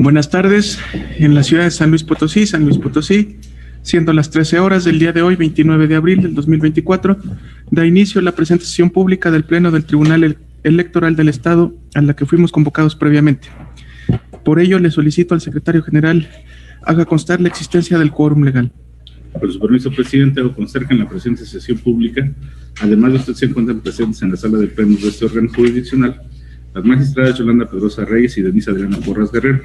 Buenas tardes, en la ciudad de San Luis Potosí, siendo las 13 horas del día de hoy, 29 de abril del 2024, da inicio la presente sesión pública del Pleno del Tribunal Electoral del Estado, a la que fuimos convocados previamente. Por ello, le solicito al secretario general haga constar la existencia del quórum legal. Por su permiso, presidente, hago constar que en la presente sesión pública, además de usted, se encuentran presentes en la sala de plenos de este órgano jurisdiccional las magistradas Yolanda Pedrosa Reyes y Denise Adriana Porras Guerrero.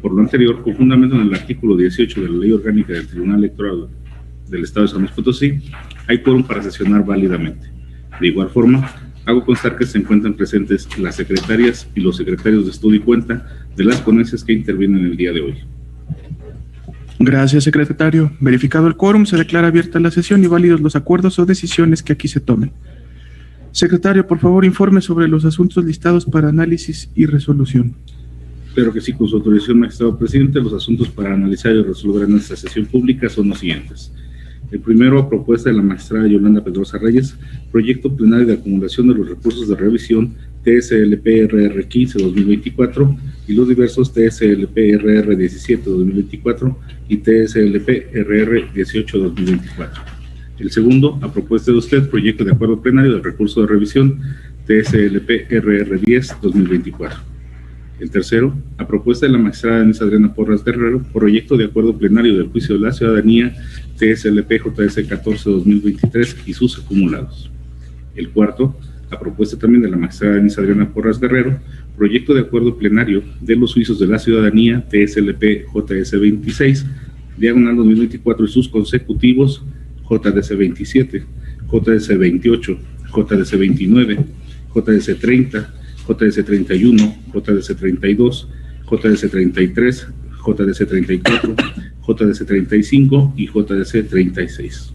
Por lo anterior, con fundamento en el artículo 18 de la Ley Orgánica del Tribunal Electoral del Estado de San Luis Potosí, hay quórum para sesionar válidamente. De igual forma, hago constar que se encuentran presentes las secretarias y los secretarios de estudio y cuenta de las ponencias que intervienen el día de hoy. Gracias, secretario. Verificado el quórum, se declara abierta la sesión y válidos los acuerdos o decisiones que aquí se tomen. Secretario, por favor, informe sobre los asuntos listados para análisis y resolución. Espero que sí, con su autorización, magistrado presidente. Los asuntos para analizar y resolver en esta sesión pública son los siguientes. El primero, a propuesta de la magistrada Yolanda Pedrosa Reyes, proyecto plenario de acumulación de los recursos de revisión TSLP-RR 15-2024 y los diversos TSLP-RR 17-2024 y TSLP-RR 18-2024. El segundo, a propuesta de usted, proyecto de acuerdo plenario del recurso de revisión TSLP-RR 10-2024. El tercero, a propuesta de la magistrada Denise Adriana Porras Guerrero, proyecto de acuerdo plenario del juicio de la ciudadanía TSLP-JS 14-2023 y sus acumulados. El cuarto, a propuesta también de la magistrada Denise Adriana Porras Guerrero, proyecto de acuerdo plenario de los juicios de la ciudadanía TSLP-JS 26, diagonal 2024 y sus consecutivos JDC 27, JDC 28, JDC 29, JDC 30, JDC 31, JDC 32, JDC 33, JDC 34, JDC 35 y JDC 36.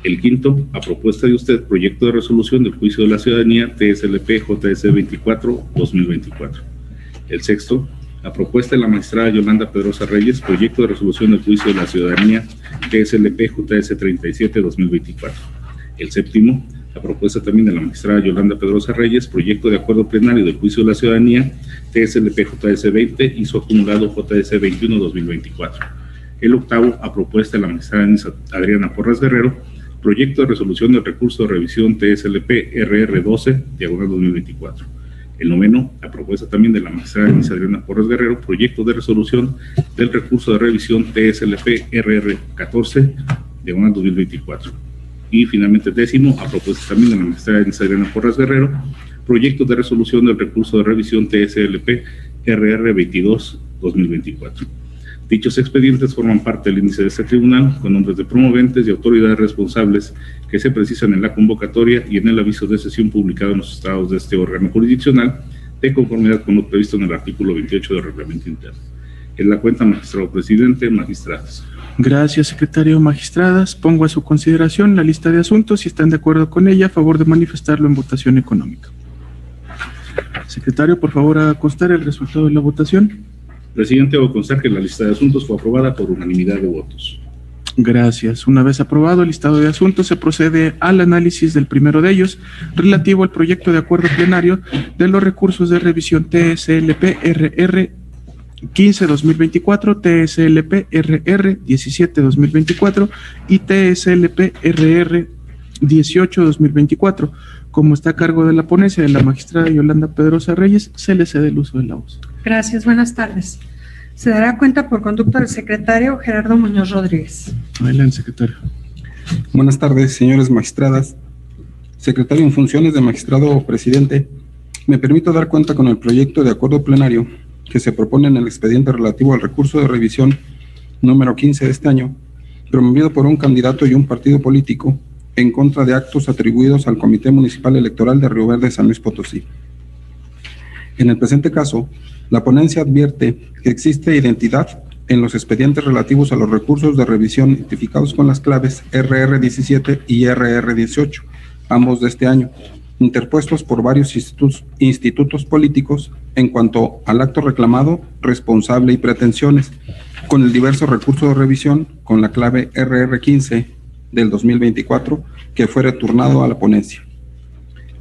El quinto, a propuesta de usted, proyecto de resolución del juicio de la ciudadanía TSLP JS 24-2024. El sexto, a propuesta de la magistrada Yolanda Pedrosa Reyes, proyecto de resolución del juicio de la ciudadanía TSLP JS 37-2024. El séptimo, a propuesta también de la magistrada Yolanda Pedrosa Reyes, proyecto de acuerdo plenario del juicio de la ciudadanía TSLP JS 20 y su acumulado JS 21-2024. El octavo, a propuesta de la magistrada Adriana Porras Guerrero, proyecto de resolución del recurso de revisión TSLP RR 12, diagonal 2024. El noveno, a propuesta también de la magistrada Adriana Porras Guerrero, proyecto de resolución del recurso de revisión TSLP RR 14, diagonal 2024. Y finalmente décimo, a propuesta también de la magistrada Adriana Porras Guerrero, proyecto de resolución del recurso de revisión TSLP RR 22, 2024. Dichos expedientes forman parte del índice de este tribunal con nombres de promoventes y autoridades responsables que se precisan en la convocatoria y en el aviso de sesión publicado en los estados de este órgano jurisdiccional de conformidad con lo previsto en el artículo 28 del reglamento interno. En la cuenta, magistrado presidente, magistradas. Gracias, secretario. Magistradas, pongo a su consideración la lista de asuntos. Si están de acuerdo con ella, a favor de manifestarlo en votación económica. Secretario, por favor, haga constar el resultado de la votación. Presidente, hago constar que la lista de asuntos fue aprobada por unanimidad de votos. Gracias. Una vez aprobado el listado de asuntos, se procede al análisis del primero de ellos, relativo al proyecto de acuerdo plenario de los recursos de revisión TSLP-RR 15-2024, TSLP-RR 17-2024 y TSLP-RR 18-2024. Como está a cargo de la ponencia de la magistrada Yolanda Pedrosa Reyes, se le cede el uso de la voz. Gracias, buenas tardes. Se dará cuenta por conducto del secretario Gerardo Muñoz Rodríguez. Adelante, secretario. Buenas tardes, señores magistradas. Secretario en funciones de magistrado presidente, me permito dar cuenta con el proyecto de acuerdo plenario que se propone en el expediente relativo al recurso de revisión número 15 de este año, promovido por un candidato y un partido político en contra de actos atribuidos al Comité Municipal Electoral de Río Verde, San Luis Potosí. En el presente caso, la ponencia advierte que existe identidad en los expedientes relativos a los recursos de revisión identificados con las claves RR17 y RR18, ambos de este año, interpuestos por varios institutos políticos en cuanto al acto reclamado, responsable y pretensiones, con el diverso recurso de revisión con la clave RR15 del 2024 que fue returnado a la ponencia.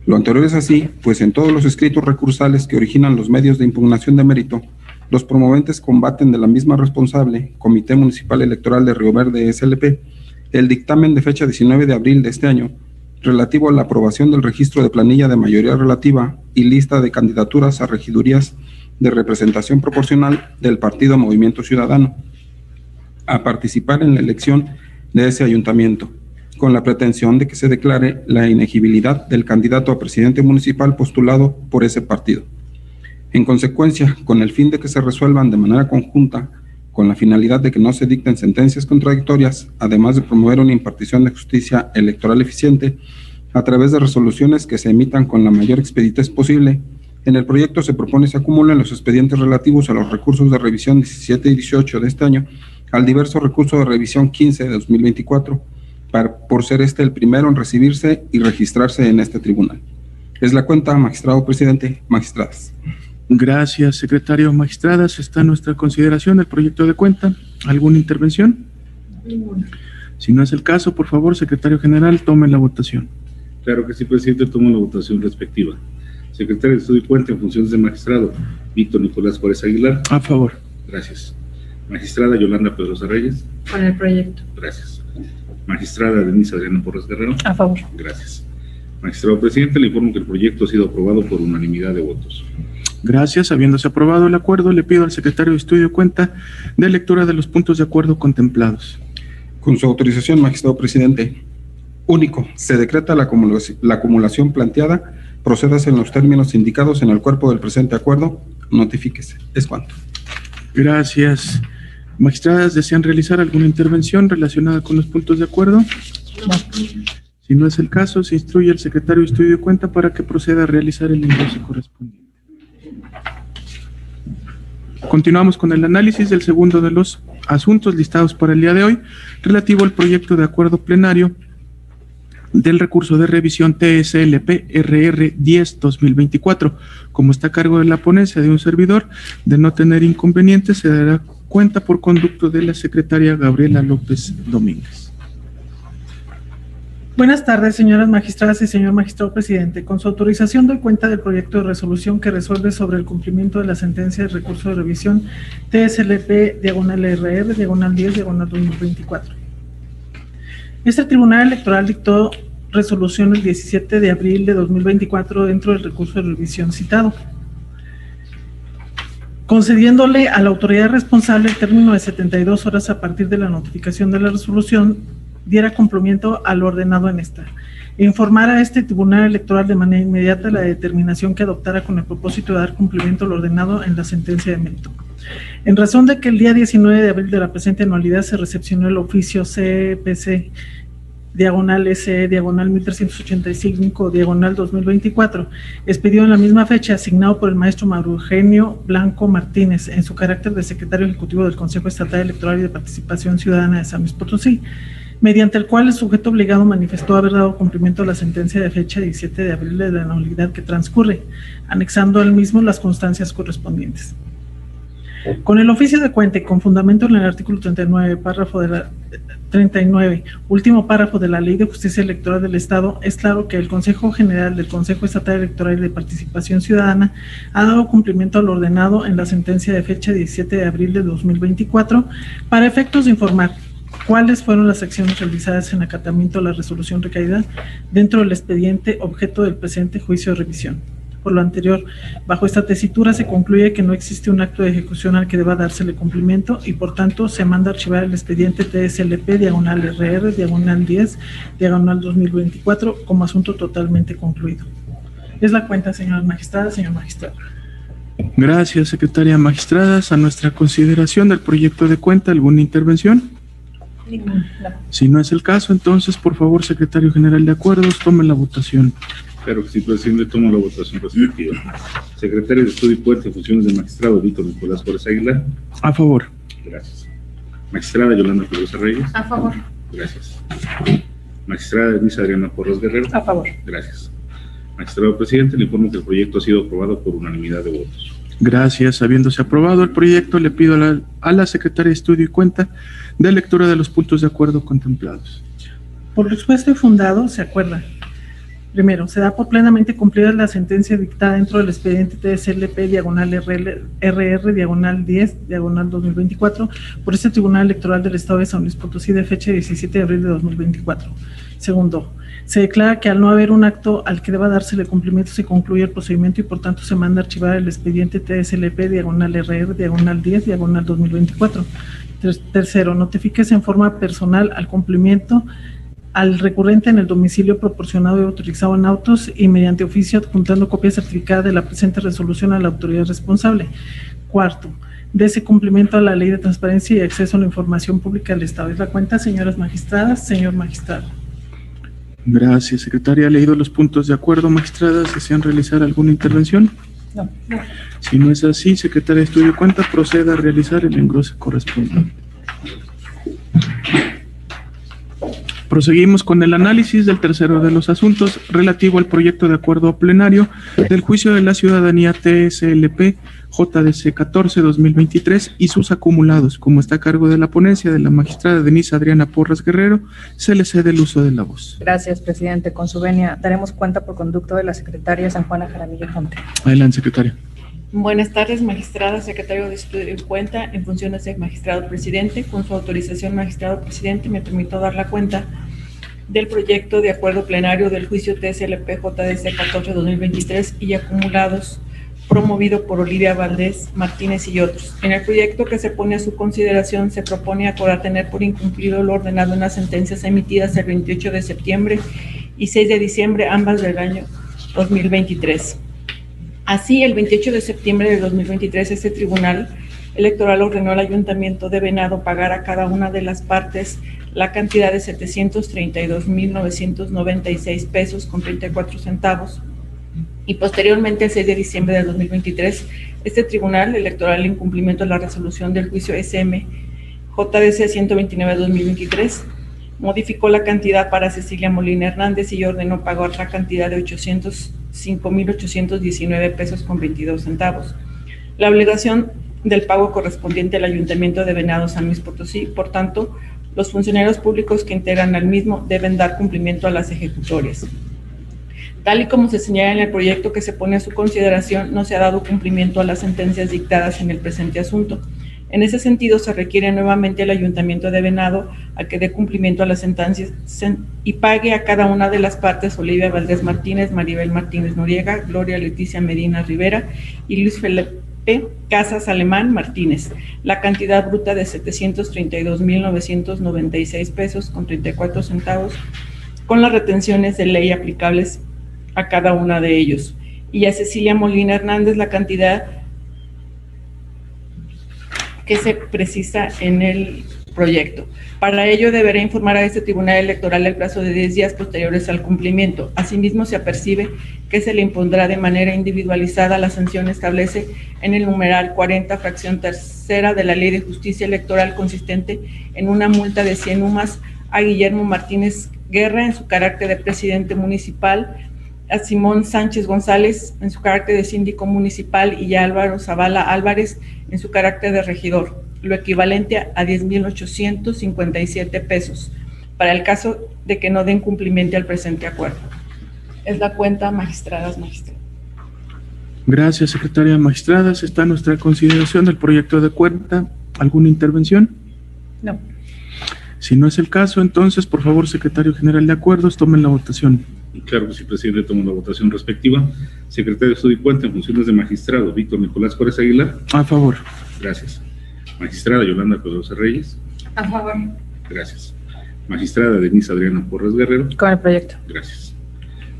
Lo anterior es así, pues en todos los escritos recursales que originan los medios de impugnación de mérito, Los promoventes combaten de la misma responsable, Comité Municipal Electoral de Río Verde SLP, el dictamen de fecha 19 de abril de este año, relativo a la aprobación del registro de planilla de mayoría relativa y lista de candidaturas a regidurías de representación proporcional del Partido Movimiento Ciudadano, a participar en la elección de ese ayuntamiento, con la pretensión de que se declare la inegibilidad del candidato a presidente municipal postulado por ese partido. En consecuencia, con el fin de que se resuelvan de manera conjunta, con la finalidad de que no se dicten sentencias contradictorias, además de promover una impartición de justicia electoral eficiente, a través de resoluciones que se emitan con la mayor expeditez posible, en el proyecto se propone se acumulen los expedientes relativos a los recursos de revisión 17 y 18 de este año, al diverso recurso de revisión 15 de 2024, por ser este el primero en recibirse y registrarse en este tribunal. Es la cuenta, magistrado presidente, magistradas. Gracias, secretario. Magistradas, está a nuestra consideración el proyecto de cuenta. ¿Alguna intervención? Ninguna. Si no es el caso, por favor, secretario general, tome la votación. Claro que sí, presidente, tomo la votación respectiva. Secretario de Estudio y Cuenta en funciones de magistrado, Víctor Nicolás Juárez Aguilar. A favor. Gracias. Magistrada Yolanda Pedrosa Reyes. Con el proyecto. Gracias. Magistrada Denise Adriana Porras Guerrero. A favor. Gracias. Magistrado presidente, le informo que el proyecto ha sido aprobado por unanimidad de votos. Gracias. Habiéndose aprobado el acuerdo, le pido al secretario de Estudio y Cuenta de lectura de los puntos de acuerdo contemplados. Con su autorización, magistrado presidente. Único, se decreta la acumulación planteada, procédase en los términos indicados en el cuerpo del presente acuerdo, notifíquese. Es cuanto. Gracias. Magistradas, ¿desean realizar alguna intervención relacionada con los puntos de acuerdo? No. Si no es el caso, se instruye al secretario de Estudio y Cuenta para que proceda a realizar el ingreso correspondiente. Continuamos con el análisis del segundo de los asuntos listados para el día de hoy, relativo al proyecto de acuerdo plenario del recurso de revisión TSLP RR 10-2024. Como está a cargo de la ponencia de un servidor, de no tener inconvenientes, se dará cuenta por conducto de la secretaria Gabriela López Domínguez. Buenas tardes, señoras magistradas y señor magistrado presidente. Con su autorización doy cuenta del proyecto de resolución que resuelve sobre el cumplimiento de la sentencia de recurso de revisión TSLP/RR/10/2024. Este Tribunal Electoral dictó resolución el 17 de abril de 2024 dentro del recurso de revisión citado, concediéndole a la autoridad responsable el término de 72 horas a partir de la notificación de la resolución diera cumplimiento a lo ordenado en esta, e informar a este Tribunal Electoral de manera inmediata la determinación que adoptara con el propósito de dar cumplimiento a lo ordenado en la sentencia de mérito. En razón de que el día 19 de abril de la presente anualidad se recepcionó el oficio CPC /SE /1385 expedido en la misma fecha, asignado por el maestro Mauro Eugenio Blanco Martínez en su carácter de secretario ejecutivo del Consejo Estatal Electoral y de Participación Ciudadana de San Luis Potosí, mediante el cual el sujeto obligado manifestó haber dado cumplimiento a la sentencia de fecha 17 de abril de la anualidad que transcurre, anexando al mismo las constancias correspondientes. Con el oficio de cuenta y con fundamento en el artículo 39, último párrafo de la Ley de Justicia Electoral del Estado, es claro que el Consejo General del Consejo Estatal Electoral y de Participación Ciudadana ha dado cumplimiento a lo ordenado en la sentencia de fecha 17 de abril de 2024 para efectos de informar cuáles fueron las acciones realizadas en acatamiento a la resolución recaída dentro del expediente objeto del presente juicio de revisión. Por lo anterior, bajo esta tesitura se concluye que no existe un acto de ejecución al que deba dársele cumplimiento y por tanto se manda archivar el expediente TSLP/RR/10/10/2024 como asunto totalmente concluido. Es la cuenta, señora magistrada, señor magistrado. Gracias, secretaria. Magistradas, a nuestra consideración del proyecto de cuenta, ¿alguna intervención? Ninguna. Si no es el caso, entonces, por favor, secretario general de acuerdos, tome la votación. Claro que sí, presidente, tomo la votación respectiva. Secretario de Estudio y Cuenta en funciones de magistrado, Víctor Nicolás Juárez Aguilar. A favor. Gracias. Magistrada Yolanda Pedrosa Reyes. A favor. Gracias. Magistrada Denise Adriana Porras Guerrero. A favor. Gracias. Magistrado presidente, le informo que el proyecto ha sido aprobado por unanimidad de votos. Gracias. Habiéndose aprobado el proyecto, le pido a la secretaria de Estudio y Cuenta de lectura de los puntos de acuerdo contemplados. Por lo expuesto y fundado, se acuerda Primero, se da por plenamente cumplida la sentencia dictada dentro del expediente TSLP/RR/10/2024 por este Tribunal Electoral del Estado de San Luis Potosí de fecha 17 de abril de 2024. Segundo, se declara que al no haber un acto al que deba dársele cumplimiento se concluye el procedimiento y por tanto se manda archivar el expediente TSLP/RR/10/2024. Tercero, notifíquese en forma personal al recurrente en el domicilio proporcionado y autorizado en autos y mediante oficio adjuntando copia certificada de la presente resolución a la autoridad responsable. Cuarto, dese cumplimiento a la Ley de Transparencia y Acceso a la Información Pública del Estado. Es la cuenta, señoras magistradas, señor magistrado. Gracias, secretaria. ¿Ha leído los puntos de acuerdo, magistradas? ¿Desean realizar alguna intervención? No. Si no es así, secretaria de Estudio y Cuenta, proceda a realizar el engrose correspondiente. Proseguimos con el análisis del tercero de los asuntos relativo al proyecto de acuerdo plenario del juicio de la ciudadanía TSLP JDC 14-2023 y sus acumulados. Como está a cargo de la ponencia de la magistrada Denise Adriana Porras Guerrero, se le cede el uso de la voz. Gracias, presidente. Con su venia, daremos cuenta por conducto de la secretaria San Juana Jaramillo Fonte. Adelante, secretaria. Buenas tardes, magistrada, secretario de Estudio y Cuenta, en funciones de magistrado presidente. Con su autorización, magistrado presidente, me permito dar la cuenta del proyecto de acuerdo plenario del juicio TSLP JDC 14-2023 y acumulados, promovido por Olivia Valdés Martínez y otros. En el proyecto que se pone a su consideración se propone acordar tener por incumplido lo ordenado en las sentencias emitidas el 28 de septiembre y 6 de diciembre, ambas del año 2023. Así, el 28 de septiembre de 2023, este Tribunal Electoral ordenó al Ayuntamiento de Venado pagar a cada una de las partes la cantidad de 732,996 pesos con 34 centavos. Y posteriormente, el 6 de diciembre de 2023, este Tribunal Electoral, en cumplimiento de la resolución del juicio SM JDC 129-2023, modificó la cantidad para Cecilia Molina Hernández y ordenó pagar la cantidad de 805,819 pesos con 22 centavos. La obligación del pago correspondiente al Ayuntamiento de Venado San Luis Potosí. Por tanto, los funcionarios públicos que integran al mismo deben dar cumplimiento a las ejecutorias. Tal y como se señala en el proyecto que se pone a su consideración, no se ha dado cumplimiento a las sentencias dictadas en el presente asunto. En ese sentido, se requiere nuevamente al Ayuntamiento de Venado a que dé cumplimiento a las sentencias y pague a cada una de las partes: Olivia Valdés Martínez, Maribel Martínez Noriega, Gloria Leticia Medina Rivera y Luis Felipe Casas Alemán Martínez, la cantidad bruta de 732,996 pesos con 34 centavos, con las retenciones de ley aplicables a cada una de ellos, y a Cecilia Molina Hernández la cantidad que se precisa en el proyecto. Para ello deberá informar a este Tribunal Electoral el plazo de 10 días posteriores al cumplimiento. Asimismo, se apercibe que se le impondrá de manera individualizada la sanción establece en el numeral 40, fracción tercera de la Ley de Justicia Electoral, consistente en una multa de 100 UMAS a Guillermo Martínez Guerra en su carácter de presidente municipal, a Simón Sánchez González en su carácter de síndico municipal y a Álvaro Zavala Álvarez en su carácter de regidor, lo equivalente a 10,857 pesos, para el caso de que no den cumplimiento al presente acuerdo. Es la cuenta, magistradas, magistrados. Gracias, secretaria. Magistradas, está a nuestra consideración el proyecto de cuenta. ¿Alguna intervención? No. Si no es el caso, entonces, por favor, secretario general de acuerdos, tomen la votación. Claro que sí, presidente, tomo la votación respectiva. Secretario de Estudio y Cuenta, en funciones de magistrado, Víctor Nicolás Juárez Aguilar. A favor. Gracias. Magistrada Yolanda Pedrosa Reyes. A favor. Gracias. Magistrada Denise Adriana Porras Guerrero. Con el proyecto. Gracias.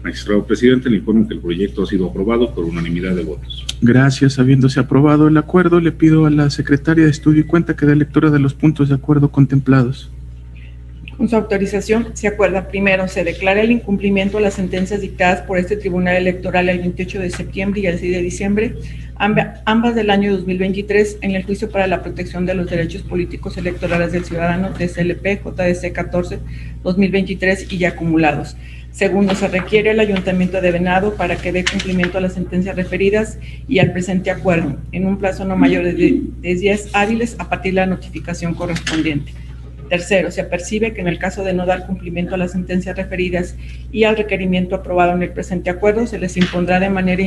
Magistrado presidente, le informo que el proyecto ha sido aprobado por unanimidad de votos. Gracias. Habiéndose aprobado el acuerdo, le pido a la secretaria de Estudio y Cuenta que dé lectura de los puntos de acuerdo contemplados. Con su autorización, se acuerda: primero, se declara el incumplimiento a las sentencias dictadas por este Tribunal Electoral el 28 de septiembre y el 6 de diciembre, ambas del año 2023, en el juicio para la protección de los derechos políticos electorales del ciudadano TSLP JDC 14-2023 y acumulados. Segundo, se requiere al Ayuntamiento de Venado para que dé cumplimiento a las sentencias referidas y al presente acuerdo, en un plazo no mayor de 10 días hábiles a partir de la notificación correspondiente. Tercero, se apercibe que en el caso de no dar cumplimiento a las sentencias referidas y al requerimiento aprobado en el presente acuerdo, se les impondrá de manera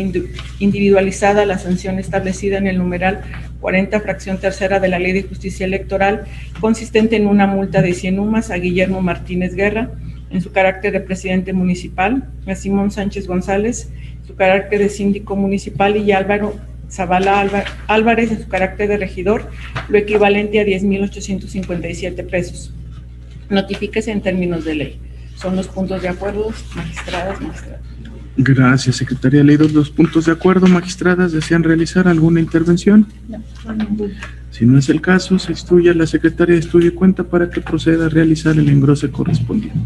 individualizada la sanción establecida en el numeral 40, fracción tercera de la Ley de Justicia Electoral, consistente en una multa de 100 UMAS a Guillermo Martínez Guerra, en su carácter de presidente municipal, a Simón Sánchez González, en su carácter de síndico municipal, y Álvaro Zavala Álvarez, en su carácter de regidor, lo equivalente a 10,857 pesos. Notifíquese en términos de ley. Son los puntos de acuerdo, magistradas, magistrados. Gracias, secretaria. Leídos los puntos de acuerdo, magistradas, ¿desean realizar alguna intervención? No. Si no es el caso, se instruye a la secretaria de Estudio y Cuenta para que proceda a realizar el engrose correspondiente.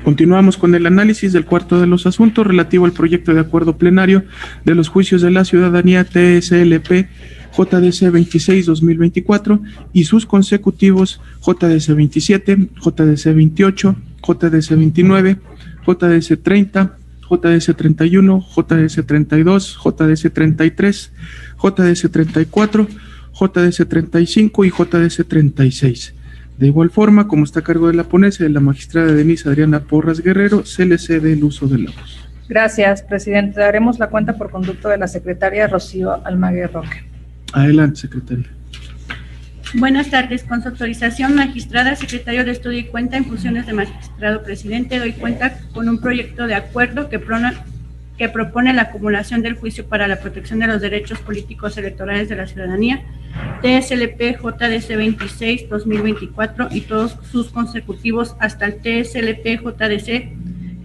Continuamos con el análisis del cuarto de los asuntos relativo al proyecto de acuerdo plenario de los juicios de la ciudadanía TSLP JDC 26-2024 y sus consecutivos JDC 27, JDC 28, JDC 29, JDC 30, JDC 31, JDC 32, JDC 33, JDC 34, JDC 35 y JDC 36. De igual forma, como está a cargo de la ponencia de la magistrada Denise Adriana Porras Guerrero, se le cede el uso de la voz. Gracias, presidente. Daremos la cuenta por conducto de la secretaria Rocío Almaguer Roque. Adelante, secretaria. Buenas tardes. Con su autorización, magistrada, secretario de Estudio y Cuenta, en funciones de magistrado presidente, doy cuenta con un proyecto de acuerdo que propone la acumulación del juicio para la protección de los derechos políticos electorales de la ciudadanía, TSLP JDC 26-2024 y todos sus consecutivos hasta el TSLP JDC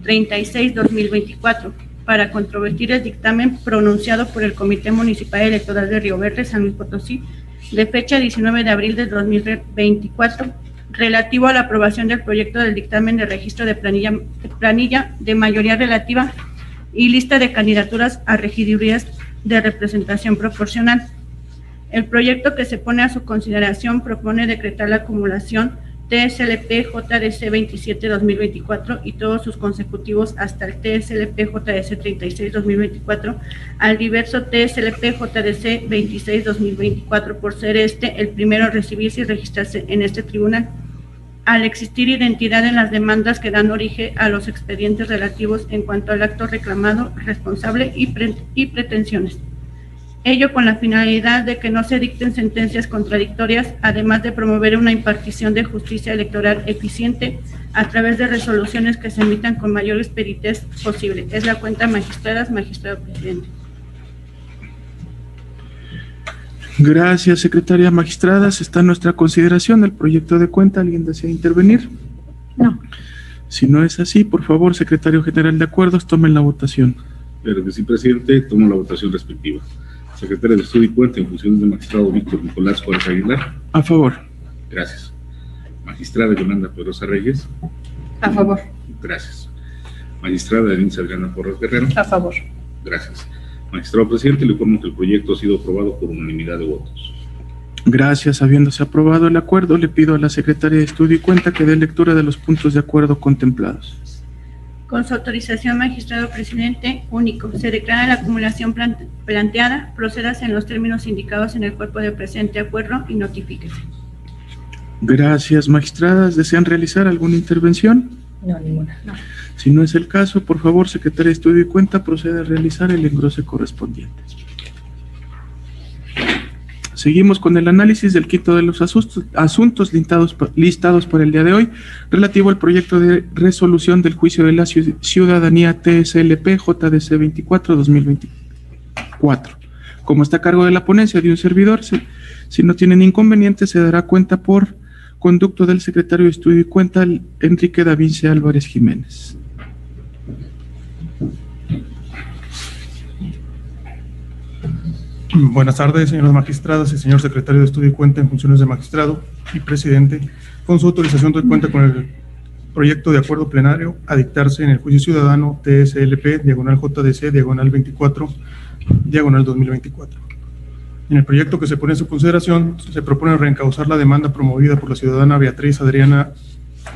36-2024, para controvertir el dictamen pronunciado por el Comité Municipal Electoral de Río Verde, San Luis Potosí, de fecha 19 de abril de 2024, relativo a la aprobación del proyecto del dictamen de registro de planilla de mayoría relativa y lista de candidaturas a regidurías de representación proporcional. El proyecto que se pone a su consideración propone decretar la acumulación TSLP JDC 27-2024 y todos sus consecutivos hasta el TSLP JDC 36-2024 al diverso TSLP JDC 26-2024 por ser este el primero a recibirse y registrarse en este tribunal, al existir identidad en las demandas que dan origen a los expedientes relativos en cuanto al acto reclamado, responsable y pretensiones. Ello con la finalidad de que no se dicten sentencias contradictorias, además de promover una impartición de justicia electoral eficiente a través de resoluciones que se emitan con mayor expeditez posible. Es la cuenta, magistradas, magistrado presidente. Gracias, secretaria. Magistradas, está en nuestra consideración el proyecto de cuenta. ¿Alguien desea intervenir? No. Si no es así, por favor, secretario general de acuerdos, tomen la votación. Claro que sí, presidente. Tomo la votación respectiva. Secretaria de Estudio y Cuenta, en funciones del magistrado Víctor Nicolás Juárez Aguilar. A favor. Gracias. Magistrada Yolanda Pedrosa Reyes. A favor. Gracias. Magistrada Denise Adriana Porras Guerrero. A favor. Gracias. Magistrado presidente, le informo que el proyecto ha sido aprobado por unanimidad de votos. Gracias. Habiéndose aprobado el acuerdo, le pido a la secretaria de Estudio y Cuenta que dé lectura de los puntos de acuerdo contemplados. Con su autorización, magistrado presidente único, se declara la acumulación planteada, procédase en los términos indicados en el cuerpo de presente acuerdo y notifíquese. Gracias, magistradas. ¿Desean realizar alguna intervención? No, ninguna. No. Si no es el caso, por favor, secretaria de Estudio y Cuenta, procede a realizar el engrose correspondiente. Seguimos con el análisis del quinto de los asuntos listados para el día de hoy, relativo al proyecto de resolución del juicio de la ciudadanía TSLP JDC 24-2024. Como está a cargo de la ponencia de un servidor, si no tienen inconveniente, se dará cuenta por conducto del secretario de Estudio y Cuenta, Enrique Davince Álvarez Jiménez. Buenas tardes, señoras magistradas y señor secretario de Estudio y Cuenta en funciones de magistrado y presidente. Con su autorización doy cuenta con el proyecto de acuerdo plenario a dictarse en el juicio ciudadano TSLP, diagonal JDC, diagonal 24, diagonal 2024. En el proyecto que se pone a su consideración, se propone reencauzar la demanda promovida por la ciudadana Beatriz Adriana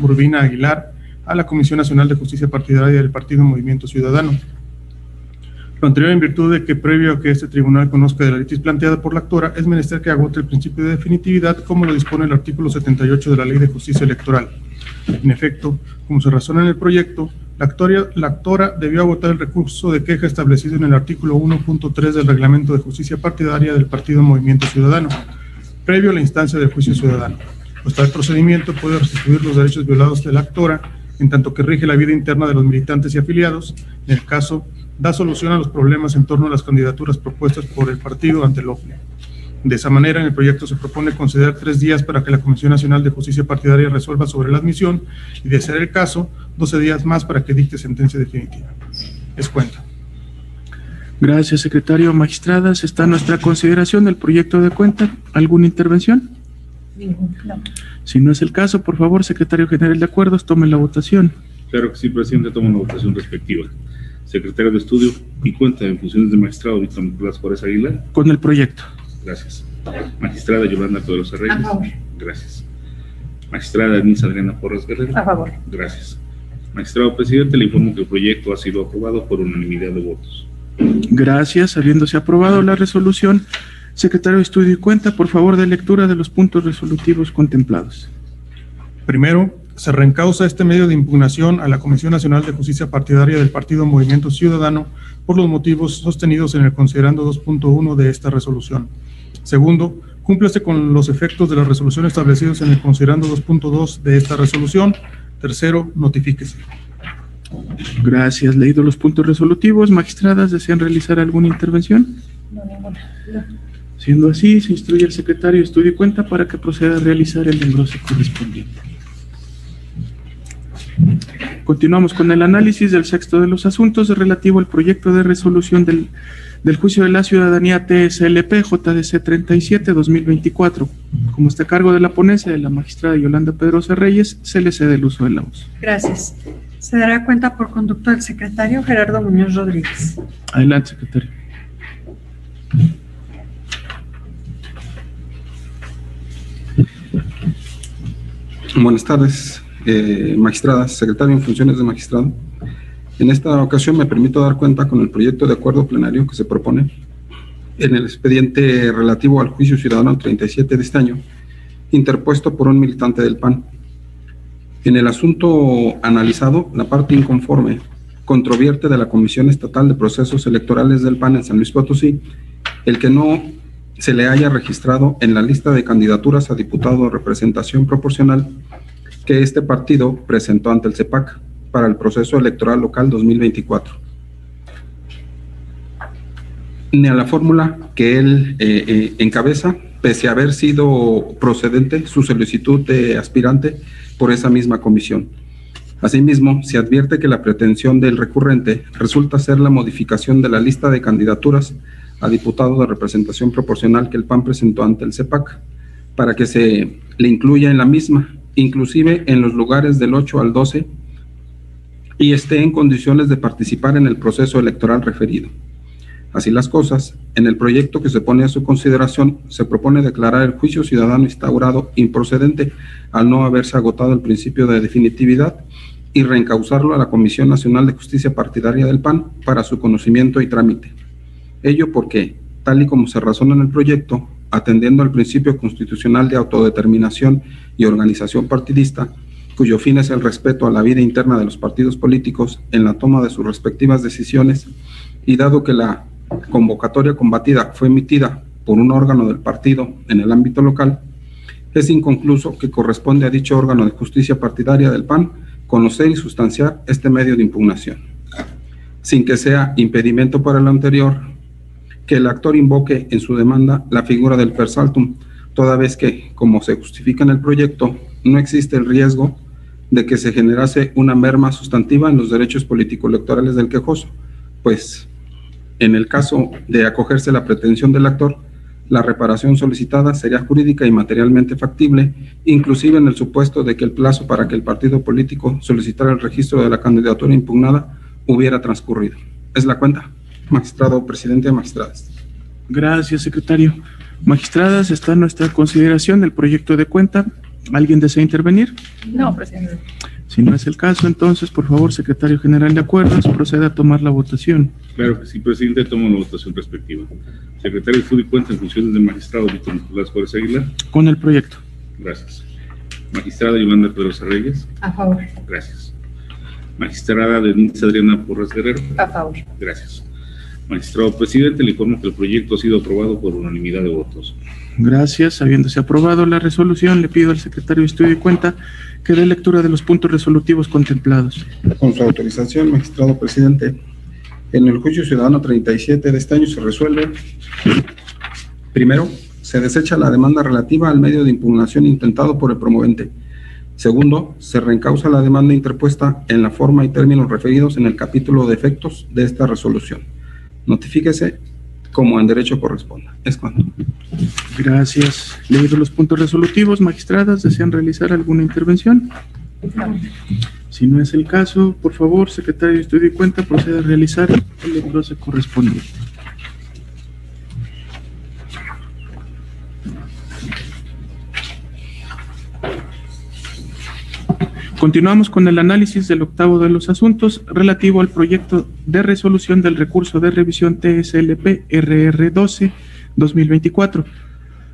Urbina Aguilar a la Comisión Nacional de Justicia Partidaria del Partido Movimiento Ciudadano. Lo anterior en virtud de que previo a que este tribunal conozca de la litis planteada por la actora, es menester que agote el principio de definitividad como lo dispone el artículo 78 de la Ley de Justicia Electoral. En efecto, como se razona en el proyecto, la actora debió agotar el recurso de queja establecido en el artículo 1.3 del Reglamento de Justicia Partidaria del Partido Movimiento Ciudadano, previo a la instancia del juicio ciudadano. Pues tal procedimiento puede restituir los derechos violados de la actora, en tanto que rige la vida interna de los militantes y afiliados. En el caso, da solución a los problemas en torno a las candidaturas propuestas por el partido ante el OFLE. De esa manera, en el proyecto se propone considerar 3 días para que la Comisión Nacional de Justicia Partidaria resuelva sobre la admisión y, de ser el caso, 12 días más para que dicte sentencia definitiva. Es cuenta. Gracias, secretario. Magistradas, está a nuestra consideración el proyecto de cuenta. ¿Alguna intervención? No. Si no es el caso, por favor, secretario general de acuerdos, tome la votación. Claro que sí, presidente, tomo la votación respectiva. Secretario de Estudio y Cuenta en funciones de magistrado, Víctor Nicolás Juárez Aguilar. Con el proyecto. Gracias. Magistrada Yolanda Pedrosa Reyes. A favor. Gracias. Magistrada Denise Adriana Porras Guerrero. A favor. Gracias. Magistrado presidente, le informo que el proyecto ha sido aprobado por unanimidad de votos. Gracias. Habiéndose aprobado la resolución, secretario de Estudio y Cuenta, por favor, de lectura de los puntos resolutivos contemplados. Primero, se reencausa este medio de impugnación a la Comisión Nacional de Justicia Partidaria del Partido Movimiento Ciudadano por los motivos sostenidos en el considerando 2.1 de esta resolución. Segundo, cúmplase con los efectos de la resolución establecidos en el considerando 2.2 de esta resolución. Tercero, notifíquese. Gracias. Leído los puntos resolutivos, magistradas, ¿desean realizar alguna intervención? No, ninguna. Siendo así, se instruye al secretario de Estudio y Cuenta para que proceda a realizar el engrose correspondiente. Continuamos con el análisis del sexto de los asuntos relativo al proyecto de resolución del juicio de la ciudadanía TSLP JDC 37-2024. Como está a cargo de la ponencia de la magistrada Yolanda Pedrosa Reyes, se le cede el uso de la voz. Gracias. Se dará cuenta por conducto del secretario Gerardo Muñoz Rodríguez. Adelante, secretario. Buenas tardes, magistradas, secretario en funciones de magistrado. En esta ocasión me permito dar cuenta con el proyecto de acuerdo plenario que se propone en el expediente relativo al juicio ciudadano 37 de este año, interpuesto por un militante del PAN. En el asunto analizado, la parte inconforme controvierte de la Comisión Estatal de Procesos Electorales del PAN en San Luis Potosí el que no se le haya registrado en la lista de candidaturas a diputado de representación proporcional que este partido presentó ante el CEPAC para el proceso electoral local 2024, ni a la fórmula que él encabeza, pese a haber sido procedente su solicitud de aspirante por esa misma comisión. Asimismo, se advierte que la pretensión del recurrente resulta ser la modificación de la lista de candidaturas a diputado de representación proporcional que el PAN presentó ante el CEPAC, para que se le incluya en la misma, inclusive en los lugares del 8 al 12, y esté en condiciones de participar en el proceso electoral referido. Así las cosas, en el proyecto que se pone a su consideración, se propone declarar el juicio ciudadano instaurado improcedente al no haberse agotado el principio de definitividad y reencauzarlo a la Comisión Nacional de Justicia Partidaria del PAN para su conocimiento y trámite. Ello porque, tal y como se razona en el proyecto, atendiendo al principio constitucional de autodeterminación y organización partidista, cuyo fin es el respeto a la vida interna de los partidos políticos en la toma de sus respectivas decisiones, y dado que la convocatoria combatida fue emitida por un órgano del partido en el ámbito local, es inconcluso que corresponde a dicho órgano de justicia partidaria del PAN conocer y sustanciar este medio de impugnación, sin que sea impedimento para lo anterior que el actor invoque en su demanda la figura del per saltum, toda vez que, como se justifica en el proyecto, no existe el riesgo de que se generase una merma sustantiva en los derechos político-electorales del quejoso, pues, en el caso de acogerse la pretensión del actor, la reparación solicitada sería jurídica y materialmente factible, inclusive en el supuesto de que el plazo para que el partido político solicitara el registro de la candidatura impugnada hubiera transcurrido. ¿Es la cuenta? Magistrado presidente, magistradas. Gracias, secretario. Magistradas, está a nuestra consideración el proyecto de cuenta. ¿Alguien desea intervenir? No, presidente. Si no es el caso, entonces, por favor, secretario general de acuerdos, proceda a tomar la votación. Claro que sí, presidente. Tomo la votación respectiva. Secretario de Estudio y Cuenta en funciones de magistrado Víctor Nicolás Juárez Aguilar. Con el proyecto. Gracias. Magistrada Yolanda Pedrosa Reyes. A favor. Gracias. Magistrada Denise Adriana Porras Guerrero. A favor. Gracias. Magistrado presidente, le informo que el proyecto ha sido aprobado por unanimidad de votos. Gracias. Habiéndose aprobado la resolución, le pido al secretario de Estudio y Cuenta que dé lectura de los puntos resolutivos contemplados. Con su autorización, magistrado presidente, en el juicio ciudadano 37 de este año se resuelve: primero, se desecha la demanda relativa al medio de impugnación intentado por el promovente. Segundo, se reencausa la demanda interpuesta en la forma y términos referidos en el capítulo de efectos de esta resolución. Notifíquese como en derecho corresponda. Es cuanto. Gracias. Leído los puntos resolutivos, magistradas, ¿desean realizar alguna intervención? No. Si no es el caso, por favor, secretario de Estudio y Cuenta, proceda a realizar el englose correspondiente. Continuamos con el análisis del octavo de los asuntos relativo al proyecto de resolución del recurso de revisión TSLP RR12-2024.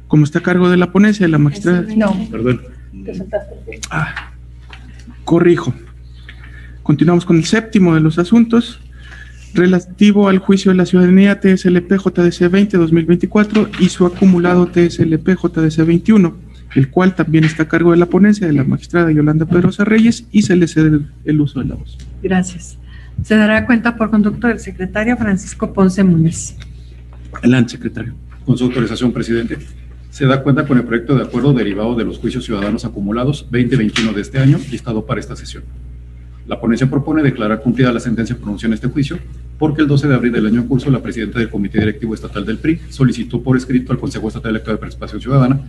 Como está a cargo de la ponencia de la magistrada... No. Perdón. Te saltaste. Corrijo. Continuamos con el séptimo de los asuntos relativo al juicio de la ciudadanía TSLP JDC 20-2024 y su acumulado TSLP JDC 21, el cual también está a cargo de la ponencia de la magistrada Yolanda Pedrosa Reyes, y se le cede el uso de la voz. Gracias. Se dará cuenta por conducto del secretario Francisco Ponce Múñez. Adelante, secretario. Con su autorización, presidente, se da cuenta con el proyecto de acuerdo derivado de los juicios ciudadanos acumulados 2021 de este año, listado para esta sesión. La ponencia propone declarar cumplida la sentencia pronunciada en este juicio, porque el 12 de abril del año en curso, la presidenta del Comité Directivo Estatal del PRI solicitó por escrito al Consejo Estatal Electoral de Participación Ciudadana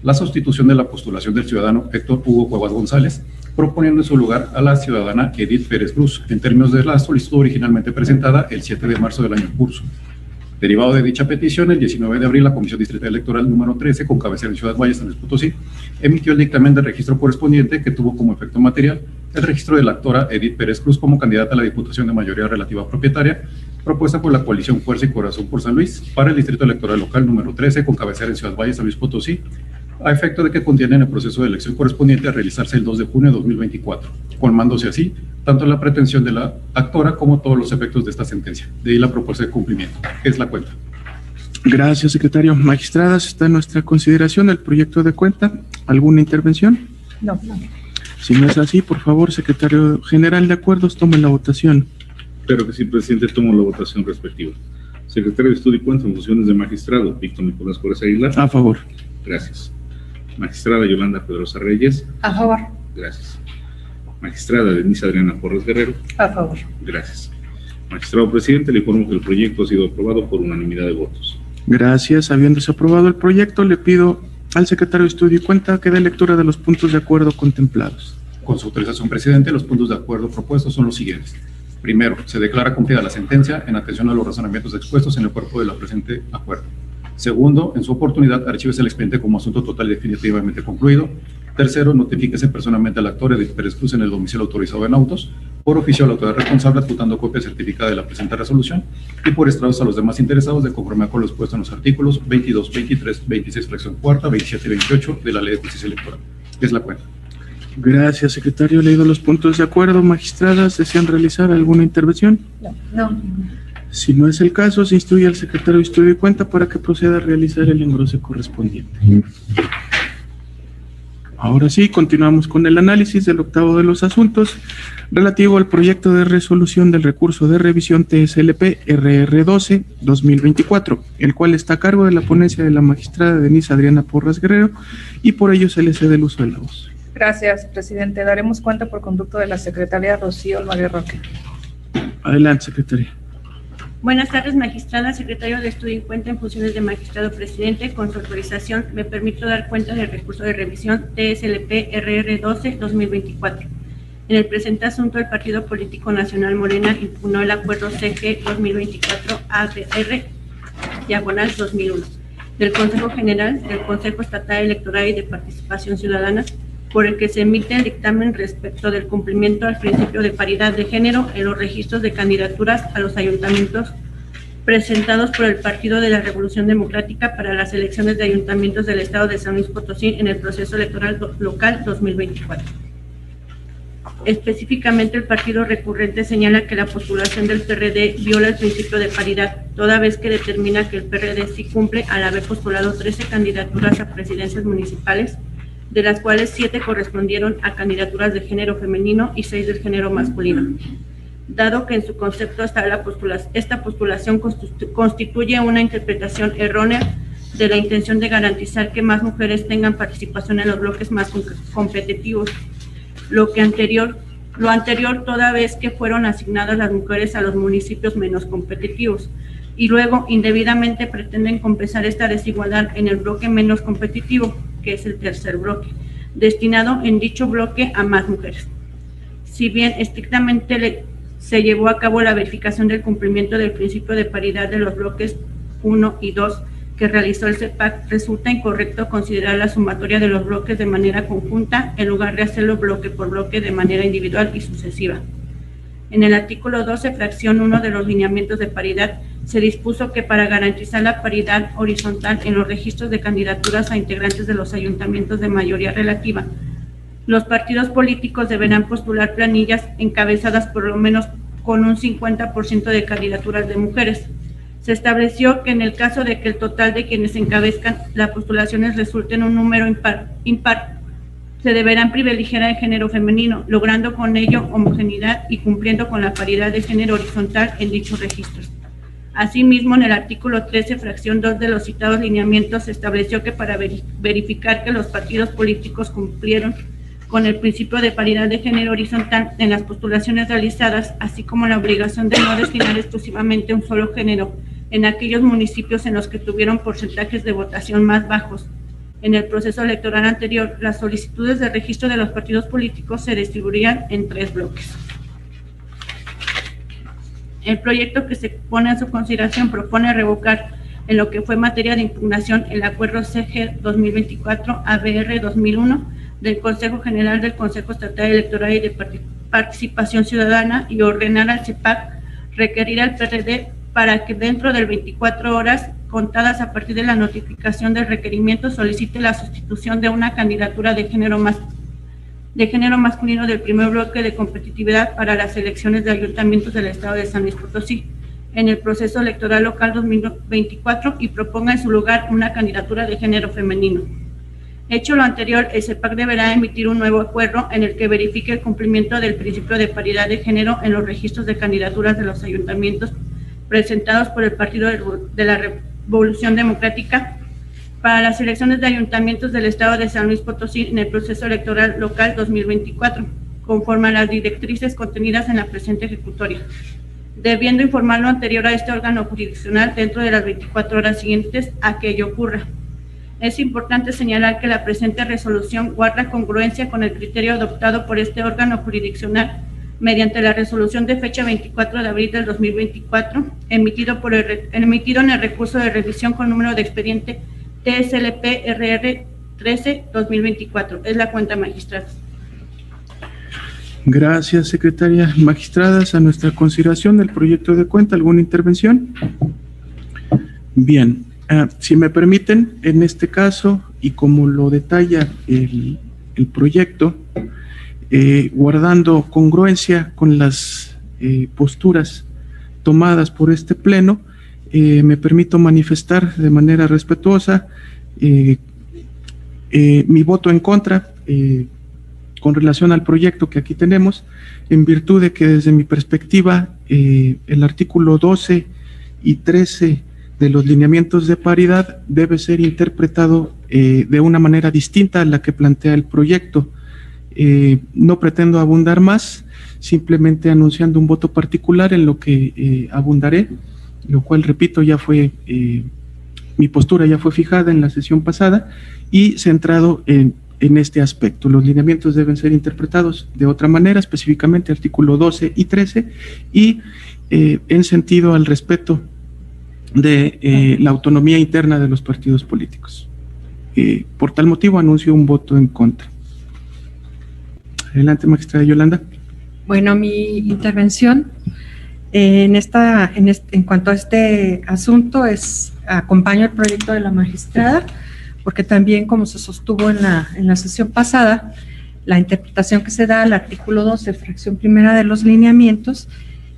la sustitución de la postulación del ciudadano Héctor Hugo Cuevas González, proponiendo en su lugar a la ciudadana Edith Pérez Cruz, en términos de la solicitud originalmente presentada el 7 de marzo del año en curso. Derivado de dicha petición, el 19 de abril, la Comisión Distrital Electoral número 13, con cabecera en Ciudad Valles, San Luis Potosí, emitió el dictamen de registro correspondiente que tuvo como efecto material el registro de la actora Edith Pérez Cruz como candidata a la Diputación de Mayoría Relativa Propietaria, propuesta por la coalición Fuerza y Corazón por San Luis, para el Distrito Electoral Local número 13, con cabecera en Ciudad Valles, San Luis Potosí, a efecto de que contiene el proceso de elección correspondiente a realizarse el 2 de junio de 2024, colmándose así tanto la pretensión de la actora como todos los efectos de esta sentencia. De ahí la propuesta de cumplimiento. Es la cuenta. Gracias, secretario. Magistradas, está en nuestra consideración el proyecto de cuenta. ¿Alguna intervención? No. Si no es así, por favor, secretario general de acuerdos, tome la votación. Claro que sí, presidente. Tomo la votación respectiva. Secretario de Estudio y Cuenta en funciones de magistrado Víctor Nicolás Juárez Aguilar. A favor. Gracias. Magistrada Yolanda Pedrosa Reyes. A favor. Gracias. Magistrada Denise Adriana Porras Guerrero. A favor. Gracias. Magistrado presidente, le informo que el proyecto ha sido aprobado por unanimidad de votos. Gracias. Habiéndose aprobado el proyecto, le pido al secretario de Estudio y Cuenta que dé lectura de los puntos de acuerdo contemplados. Con su autorización, presidente, los puntos de acuerdo propuestos son los siguientes. Primero, se declara cumplida la sentencia en atención a los razonamientos expuestos en el cuerpo de la presente acuerdo. Segundo, en su oportunidad, archívese el expediente como asunto total y definitivamente concluido. Tercero, notifíquese personalmente al actor Edith Pérez Cruz en el domicilio autorizado en autos, por oficio a la autoridad responsable, adjuntando copia certificada de la presente resolución, y por estrados a los demás interesados de conformidad con lo expuesto en los artículos 22, 23, 26, fracción cuarta, 27 y 28 de la Ley de Justicia Electoral. Es la cuenta. Gracias, secretario. Leído los puntos de acuerdo, magistradas, ¿desean realizar alguna intervención? No. Si no es el caso, se instruye al secretario de Estudio y Cuenta para que proceda a realizar el engrose correspondiente. Ahora sí, continuamos con el análisis del octavo de los asuntos relativo al proyecto de resolución del recurso de revisión TSLP RR12-2024, el cual está a cargo de la ponencia de la magistrada Denise Adriana Porras Guerrero, y por ello se le cede el uso de la voz. Gracias, presidente. Daremos cuenta por conducto de la secretaria Rocío Olmaguer Roque. Adelante, secretaria. Buenas tardes, magistrada, secretario de Estudio y Cuenta en funciones de magistrado presidente. Con su autorización, me permito dar cuenta del recurso de revisión TSLP RR12-2024. En el presente asunto, el Partido Político Nacional Morena impugnó el acuerdo CG 2024-ADR/2001 del Consejo General del Consejo Estatal Electoral y de Participación Ciudadana, por el que se emite el dictamen respecto del cumplimiento al principio de paridad de género en los registros de candidaturas a los ayuntamientos presentados por el Partido de la Revolución Democrática para las elecciones de ayuntamientos del Estado de San Luis Potosí en el proceso electoral local 2024. Específicamente, el partido recurrente señala que la postulación del PRD viola el principio de paridad, toda vez que determina que el PRD sí cumple al haber postulado 13 candidaturas a presidencias municipales, de las cuales 7 correspondieron a candidaturas de género femenino y 6 del género masculino. Dado que en su concepto esta postulación constituye una interpretación errónea de la intención de garantizar que más mujeres tengan participación en los bloques más competitivos, lo anterior toda vez que fueron asignadas las mujeres a los municipios menos competitivos y luego indebidamente pretenden compensar esta desigualdad en el bloque menos competitivo, que es el tercer bloque, destinado en dicho bloque a más mujeres. Si bien estrictamente se llevó a cabo la verificación del cumplimiento del principio de paridad de los bloques 1 y 2 que realizó el CEPAC, resulta incorrecto considerar la sumatoria de los bloques de manera conjunta en lugar de hacerlo bloque por bloque de manera individual y sucesiva. En el artículo 12, fracción 1 de los lineamientos de paridad, se dispuso que para garantizar la paridad horizontal en los registros de candidaturas a integrantes de los ayuntamientos de mayoría relativa, los partidos políticos deberán postular planillas encabezadas por lo menos con un 50% de candidaturas de mujeres. Se estableció que en el caso de que el total de quienes encabezcan las postulaciones resulte en un número impar, se deberán privilegiar el género femenino, logrando con ello homogeneidad y cumpliendo con la paridad de género horizontal en dichos registros. Asimismo, en el artículo 13, fracción 2 de los citados lineamientos, se estableció que para verificar que los partidos políticos cumplieron con el principio de paridad de género horizontal en las postulaciones realizadas, así como la obligación de no destinar exclusivamente un solo género en aquellos municipios en los que tuvieron porcentajes de votación más bajos. En el proceso electoral anterior, las solicitudes de registro de los partidos políticos se distribuirían en 3 bloques. El proyecto que se pone a su consideración propone revocar en lo que fue materia de impugnación el acuerdo CG 2024 ABR 2001 del Consejo General del Consejo Estatal Electoral y de Participación Ciudadana y ordenar al CEPAC requerir al PRD para que dentro de 24 horas contadas a partir de la notificación del requerimiento solicite la sustitución de una candidatura de género masculino del primer bloque de competitividad para las elecciones de ayuntamientos del Estado de San Luis Potosí en el proceso electoral local 2024 y proponga en su lugar una candidatura de género femenino. Hecho lo anterior, el CEPAC deberá emitir un nuevo acuerdo en el que verifique el cumplimiento del principio de paridad de género en los registros de candidaturas de los ayuntamientos presentados por el Partido de la Revolución Democrática para las elecciones de ayuntamientos del Estado de San Luis Potosí en el proceso electoral local 2024, conforme a las directrices contenidas en la presente ejecutoria, debiendo informar lo anterior a este órgano jurisdiccional dentro de las 24 horas siguientes a que ello ocurra. Es importante señalar que la presente resolución guarda congruencia con el criterio adoptado por este órgano jurisdiccional mediante la resolución de fecha 24 de abril del 2024, emitido en el recurso de revisión con número de expediente TSLP-RR 13-2024. Es la cuenta, magistrados. Gracias, secretaria. Magistradas, a nuestra consideración del proyecto de cuenta, ¿alguna intervención? Bien. Si me permiten, en este caso, y como lo detalla el proyecto, guardando congruencia con las posturas tomadas por este pleno, me permito manifestar de manera respetuosa mi voto en contra con relación al proyecto que aquí tenemos, en virtud de que desde mi perspectiva el artículo 12 y 13 de los lineamientos de paridad debe ser interpretado de una manera distinta a la que plantea el proyecto. No pretendo abundar más, simplemente anunciando un voto particular en lo que abundaré, lo cual, repito, ya fue, mi postura ya fue fijada en la sesión pasada y centrado en este aspecto. Los lineamientos deben ser interpretados de otra manera, específicamente artículo 12 y 13, y en sentido al respeto de la autonomía interna de los partidos políticos. Por tal motivo anuncio un voto en contra. Adelante, magistrada Yolanda. Bueno, mi intervención en cuanto a este asunto acompaño el proyecto de la magistrada, porque también, como se sostuvo en la sesión pasada, la interpretación que se da al artículo 12, fracción primera de los lineamientos,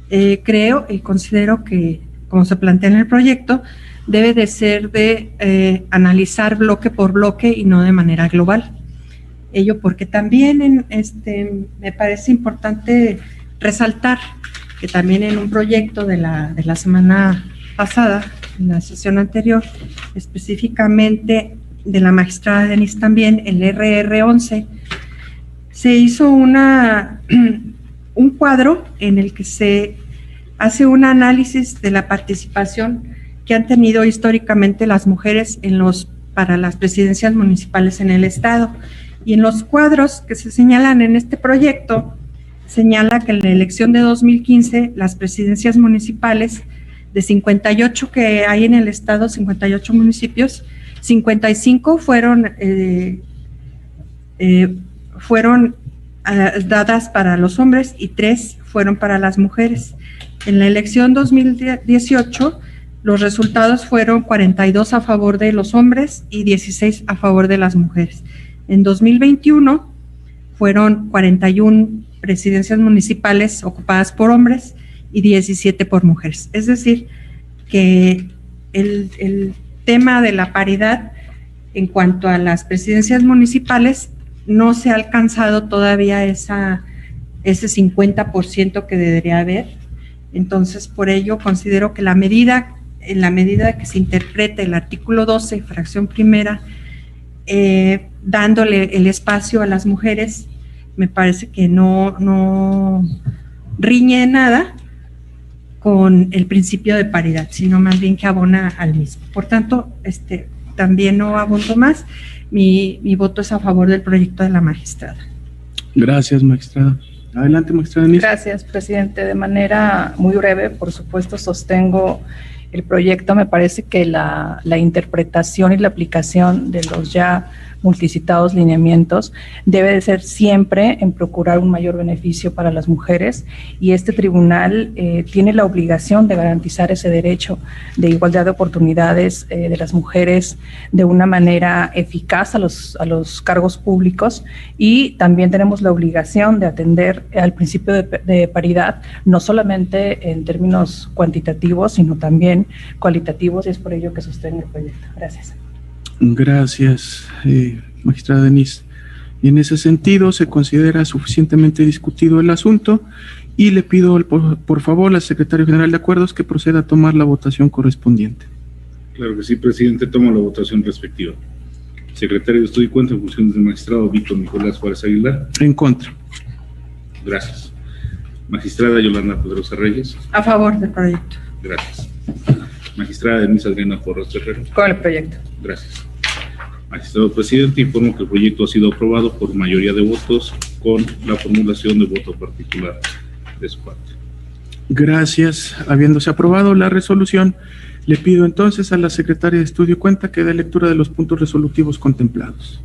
creo y considero que, como se plantea en el proyecto, debe de ser de analizar bloque por bloque y no de manera global. Ello porque también me parece importante resaltar que también en un proyecto de la semana pasada, en la sesión anterior, específicamente de la magistrada Denise también, el RR11, se hizo un cuadro en el que se hace un análisis de la participación que han tenido históricamente las mujeres para las presidencias municipales en el estado. Y en los cuadros que se señalan en este proyecto, señala que en la elección de 2015, las presidencias municipales, de 58 que hay en el estado, 58 municipios, 55 fueron dadas para los hombres y 3 fueron para las mujeres. En la elección 2018, los resultados fueron 42 a favor de los hombres y 16 a favor de las mujeres. En 2021 fueron 41 presidencias municipales ocupadas por hombres y 17 por mujeres. Es decir, que el tema de la paridad en cuanto a las presidencias municipales no se ha alcanzado todavía ese 50% que debería haber. Entonces, por ello, considero que en la medida que se interprete el artículo 12, fracción primera, dándole el espacio a las mujeres, me parece que no riñe nada con el principio de paridad, sino más bien que abona al mismo. Por tanto, también no abundo más. Mi voto es a favor del proyecto de la magistrada. Gracias, magistrada. Adelante, magistrada Denise. Gracias, presidente. De manera muy breve, por supuesto, sostengo el proyecto. Me parece que la interpretación y la aplicación de los ya multicitados lineamientos debe de ser siempre en procurar un mayor beneficio para las mujeres, y este tribunal tiene la obligación de garantizar ese derecho de igualdad de oportunidades de las mujeres de una manera eficaz a los cargos públicos, y también tenemos la obligación de atender al principio de paridad, no solamente en términos cuantitativos, sino también cualitativos, y es por ello que sostengo el proyecto. Gracias. Gracias, magistrada Denise. Y en ese sentido se considera suficientemente discutido el asunto y le pido por favor al secretario general de Acuerdos que proceda a tomar la votación correspondiente. Claro que sí, presidente. Tomo la votación respectiva. Secretario de Estudio y Cuenta en funciones de magistrado Víctor Nicolás Juárez Aguilar. En contra. Gracias. Magistrada Yolanda Pedrosa Reyes. A favor del proyecto. Gracias. Magistrada Denise Adriana Porras Terrero. Con el proyecto. Gracias. Magistrado presidente, informo que el proyecto ha sido aprobado por mayoría de votos con la formulación de voto particular de su parte. Gracias. Habiéndose aprobado la resolución, le pido entonces a la secretaria de Estudio y Cuenta que dé lectura de los puntos resolutivos contemplados.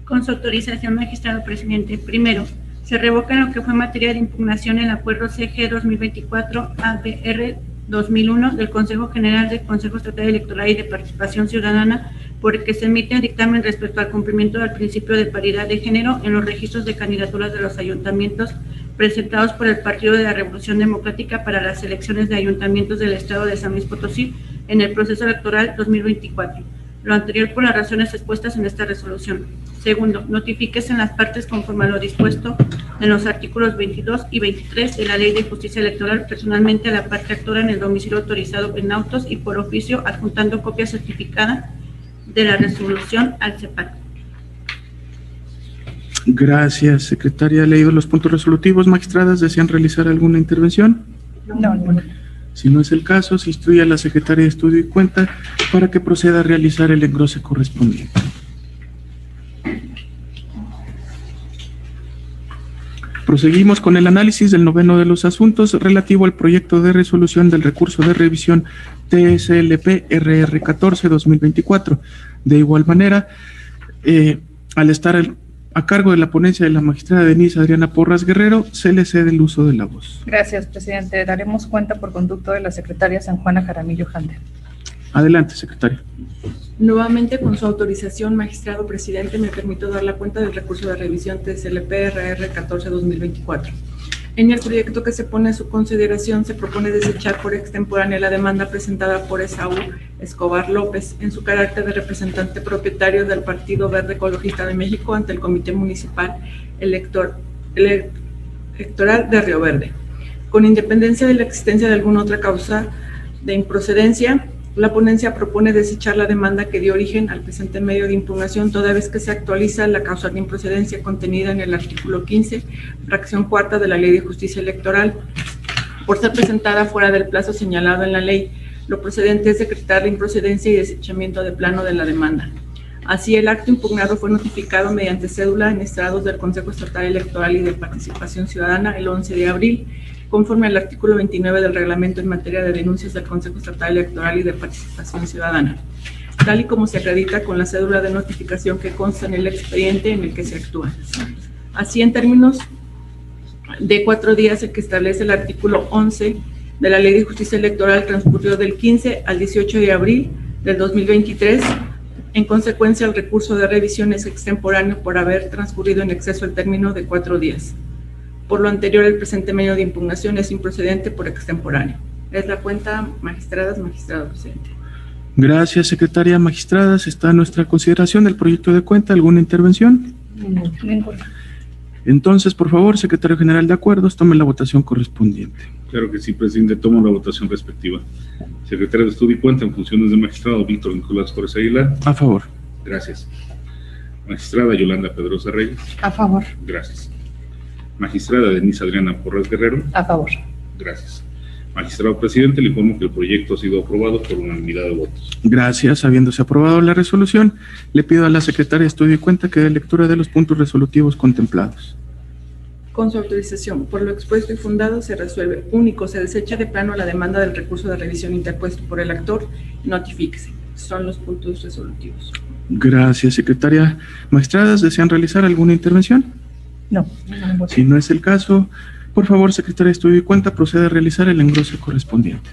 Con su autorización, magistrado presidente. Primero, se revoca en lo que fue materia de impugnación el acuerdo CG 2024-ABR 2001 del Consejo General del Consejo Estatal Electoral y de Participación Ciudadana, por el que se emite un dictamen respecto al cumplimiento del principio de paridad de género en los registros de candidaturas de los ayuntamientos presentados por el Partido de la Revolución Democrática para las elecciones de ayuntamientos del Estado de San Luis Potosí en el proceso electoral 2024. Lo anterior por las razones expuestas en esta resolución. Segundo, notifíquese en las partes conforme a lo dispuesto en los artículos 22 y 23 de la Ley de Justicia Electoral personalmente a la parte actora en el domicilio autorizado en autos y por oficio adjuntando copia certificada de la resolución al CEPAC. Gracias, secretaria. Leído los puntos resolutivos, magistradas, ¿desean realizar alguna intervención? No. Si no es el caso, se instruye a la secretaria de Estudio y Cuenta para que proceda a realizar el engrose correspondiente. Proseguimos con el análisis del noveno de los asuntos relativo al proyecto de resolución del recurso de revisión TSLP RR14-2024. De igual manera, al estar A cargo de la ponencia de la magistrada Denise Adriana Porras Guerrero, se le cede el uso de la voz. Gracias, presidente. Daremos cuenta por conducto de la secretaria San Juana Jaramillo Jander. Adelante, secretaria. Nuevamente, con su autorización, magistrado presidente, me permito dar la cuenta del recurso de revisión TSLP-RR 14-2024. En el proyecto que se pone a su consideración, se propone desechar por extemporánea la demanda presentada por Esaú Escobar López en su carácter de representante propietario del Partido Verde Ecologista de México ante el Comité Municipal Electoral de Río Verde. Con independencia de la existencia de alguna otra causa de improcedencia, la ponencia propone desechar la demanda que dio origen al presente medio de impugnación, toda vez que se actualiza la causa de improcedencia contenida en el artículo 15, fracción cuarta de la Ley de Justicia Electoral, por ser presentada fuera del plazo señalado en la ley. Lo procedente es decretar la improcedencia y desechamiento de plano de la demanda. Así, el acto impugnado fue notificado mediante cédula en estrados del Consejo Estatal Electoral y de Participación Ciudadana el 11 de abril, conforme al artículo 29 del reglamento en materia de denuncias del Consejo Estatal Electoral y de Participación Ciudadana, tal y como se acredita con la cédula de notificación que consta en el expediente en el que se actúa. Así, en términos de 4 días, el que establece el artículo 11 de la Ley de Justicia Electoral transcurrió del 15 al 18 de abril del 2023. En consecuencia, el recurso de revisión es extemporáneo por haber transcurrido en exceso el término de 4 días. Por lo anterior, el presente medio de impugnación es improcedente por extemporáneo. Es la cuenta, magistradas, magistrado presidente. Gracias, secretaria. Magistradas, está a nuestra consideración el proyecto de cuenta. ¿Alguna intervención? Ninguna. Entonces, por favor, secretario general de acuerdos, tome la votación correspondiente. Claro que sí, presidente. Tomo la votación respectiva. Secretario de Estudio y Cuenta en funciones de magistrado Víctor Nicolás Torres Aguilar. A favor. Gracias. Magistrada Yolanda Pedrosa Reyes. A favor. Gracias. Magistrada Denise Adriana Porras Guerrero. A favor. Gracias. Magistrado presidente, le informo que el proyecto ha sido aprobado por unanimidad de votos. Gracias. Habiéndose aprobado la resolución, le pido a la secretaria de Estudio y Cuenta que dé lectura de los puntos resolutivos contemplados. Con su autorización, por lo expuesto y fundado, se resuelve. Único, se desecha de plano la demanda del recurso de revisión interpuesto por el actor. Notifíquese. Son los puntos resolutivos. Gracias, secretaria. Magistradas, ¿desean realizar alguna intervención? No. Si no es el caso, por favor, secretaria de Estudio y Cuenta, procede a realizar el engrose correspondiente.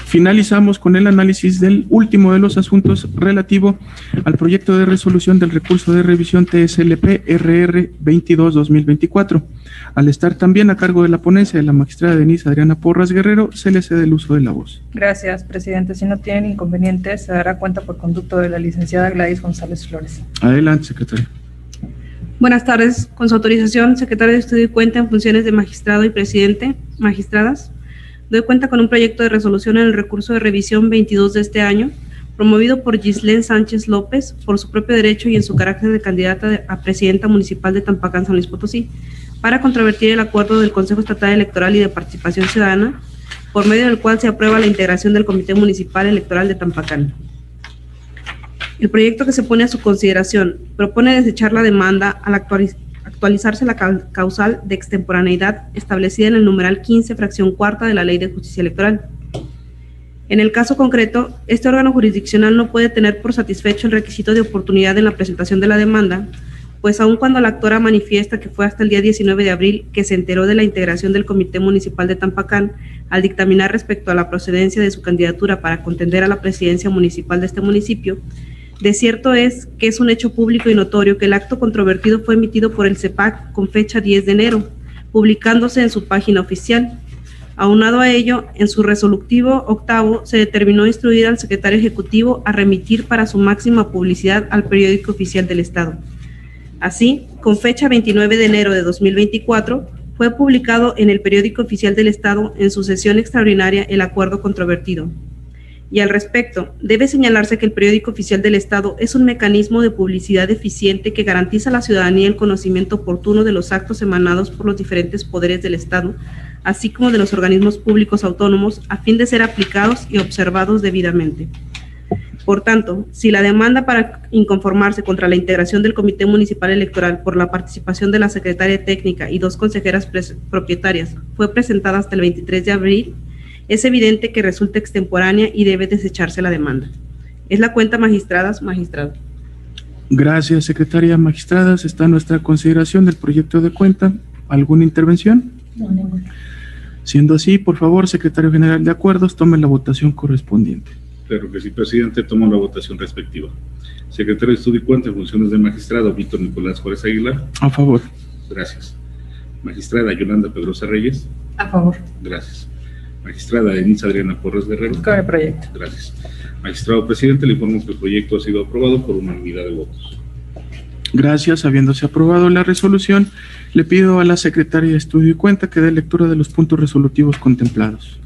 Finalizamos con el análisis del último de los asuntos relativo al proyecto de resolución del recurso de revisión TSLP-RR 22-2024. Al estar también a cargo de la ponencia de la magistrada Denise Adriana Porras Guerrero, se le cede el uso de la voz. Gracias, presidente. Si no tienen inconvenientes, se dará cuenta por conducto de la licenciada Gladys González Flores. Adelante, secretaria. Buenas tardes. Con su autorización, secretario de Estudio y Cuenta en funciones de magistrado y presidente, magistradas, doy cuenta con un proyecto de resolución en el recurso de revisión 22 de este año, promovido por Gislén Sánchez López, por su propio derecho y en su carácter de candidata a presidenta municipal de Tampacán, San Luis Potosí, para controvertir el acuerdo del Consejo Estatal Electoral y de Participación Ciudadana, por medio del cual se aprueba la integración del Comité Municipal Electoral de Tampacán. El proyecto que se pone a su consideración propone desechar la demanda al actualizarse la causal de extemporaneidad establecida en el numeral 15, fracción cuarta de la Ley de Justicia Electoral. En el caso concreto, este órgano jurisdiccional no puede tener por satisfecho el requisito de oportunidad en la presentación de la demanda, pues aun cuando la actora manifiesta que fue hasta el día 19 de abril que se enteró de la integración del Comité Municipal de Tampacán al dictaminar respecto a la procedencia de su candidatura para contender a la presidencia municipal de este municipio, de cierto es que es un hecho público y notorio que el acto controvertido fue emitido por el CEPAC con fecha 10 de enero, publicándose en su página oficial. Aunado a ello, en su resolutivo octavo se determinó instruir al secretario ejecutivo a remitir para su máxima publicidad al periódico oficial del Estado. Así, con fecha 29 de enero de 2024, fue publicado en el periódico oficial del Estado en su sesión extraordinaria el acuerdo controvertido. Y al respecto, debe señalarse que el periódico oficial del Estado es un mecanismo de publicidad eficiente que garantiza a la ciudadanía el conocimiento oportuno de los actos emanados por los diferentes poderes del Estado, así como de los organismos públicos autónomos, a fin de ser aplicados y observados debidamente. Por tanto, si la demanda para inconformarse contra la integración del Comité Municipal Electoral por la participación de la Secretaria Técnica y 2 consejeras propietarias fue presentada hasta el 23 de abril, es evidente que resulta extemporánea y debe desecharse la demanda. Es la cuenta magistradas, magistrado. Gracias, secretaria. Magistradas, está a nuestra consideración del proyecto de cuenta. ¿Alguna intervención? No, ninguna. Siendo así, por favor, secretario general de acuerdos, tome la votación correspondiente. Claro que sí, presidente. Tomo la votación respectiva. Secretario de Estudio y Cuenta en funciones de magistrado, Víctor Nicolás Juárez Aguilar. A favor. Gracias. Magistrada Yolanda Pedrosa Reyes. A favor. Gracias. Magistrada Denise Adriana Porras Guerrero. Con el proyecto. Gracias. Magistrado presidente, le informo que el proyecto ha sido aprobado por unanimidad de votos. Gracias. Habiéndose aprobado la resolución, le pido a la secretaria de Estudio y Cuenta que dé lectura de los puntos resolutivos contemplados.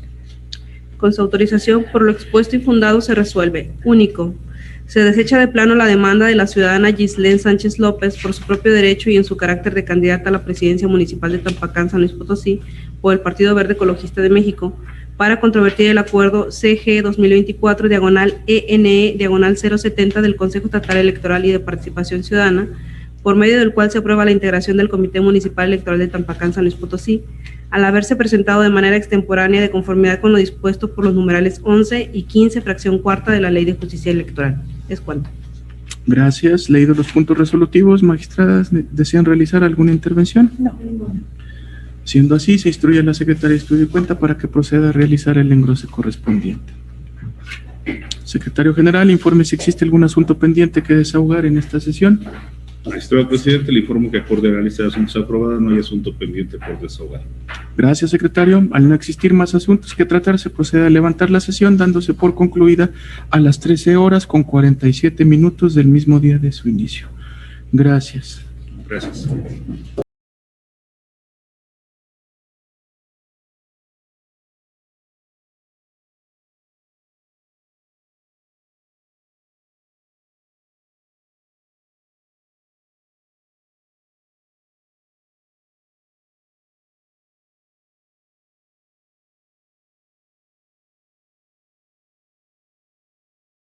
Con su autorización, por lo expuesto y fundado, se resuelve. Único. Se desecha de plano la demanda de la ciudadana Gislén Sánchez López por su propio derecho y en su carácter de candidata a la presidencia municipal de Tampacán, San Luis Potosí, por el Partido Verde Ecologista de México, para controvertir el acuerdo CG 2024-ENE-070 del Consejo Estatal Electoral y de Participación Ciudadana, por medio del cual se aprueba la integración del Comité Municipal Electoral de Tampacán, San Luis Potosí, al haberse presentado de manera extemporánea de conformidad con lo dispuesto por los numerales 11 y 15, fracción cuarta de la Ley de Justicia Electoral. Es cuanto. Gracias. Leídos los puntos resolutivos, magistradas, ¿desean realizar alguna intervención? No, ninguna. Siendo así, se instruye a la secretaria de Estudio y Cuenta para que proceda a realizar el engrose correspondiente. Secretario General, informe si existe algún asunto pendiente que desahogar en esta sesión. Magistrado presidente, le informo que acorde a la lista de asuntos aprobada no hay asunto pendiente por desahogar. Gracias, secretario. Al no existir más asuntos que tratar, se procede a levantar la sesión, dándose por concluida a las 13 horas con 47 minutos del mismo día de su inicio. Gracias. Gracias.